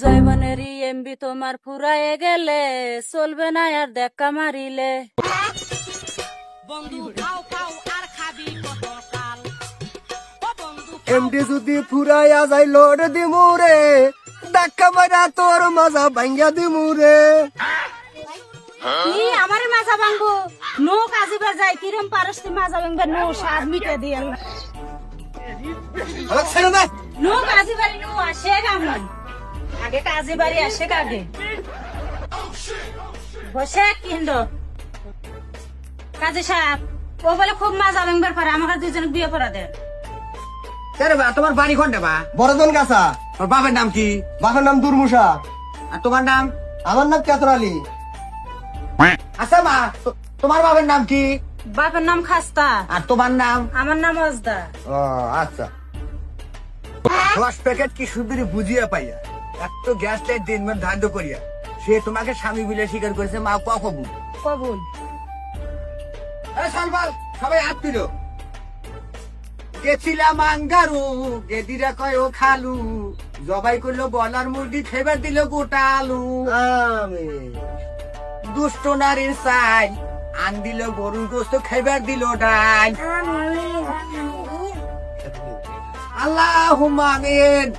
জৈবনেরই MB তোমার ফুরায়ে গেলে চলবে না আর দেখা মারিলে। এমডি যদি ফুরাইয়া যাই লোড দিমুরে, ধাক্কা মারা তোর মজা ভাঙ্গা দিমুরে। কি আমারে মাজা ভাঙবো? নো কাজে বাজাই কিরম পারস্তি মাজা ভাঙবে? নো স্বাদ মিটে দিয়ে নো কাজে বাড়ি নো আসে গামন আগে কাজে বাড়ি আসে আগে বসে কিন্দ কাজে সাপ ও বলে খুব মাজা ভাঙবার পারে, আমাকে দুজনে বিয়ে করা দেয়। তোমার বাড়ি কোনটা বা? বড়জন গাছা। তোর বাবার নাম কি? বাবার নাম দুর্মুষা। আর তোমার নাম? আমার নাম কেতর আলী। আচ্ছা মা, তোমার বাবার নাম কি? বাপের নাম খাস্তা। আর তোমার নাম? আমার নাম অজদা। ও আচ্ছা। 10 প্যাকেট কি সুন্দর বুঝিয়া পাইয়া এত গ্যাস লাইট দিন ধার্য করিয়া সে তোমাকে স্বামী বলে স্বীকার করেছে। মা কবুল কবুল। সবাই হাত দিল। গেছিলাম আঙ্গারু, গেদিরা কয় ও খালু, জবাই করলো বলার মুরগি, খেবার দিল গোটা আলু। দুষ্ট নারীর চাই আন দিল গরুর গোস্ত, খেবার দিল ডাল। আল্লাহুম্মা আমিন।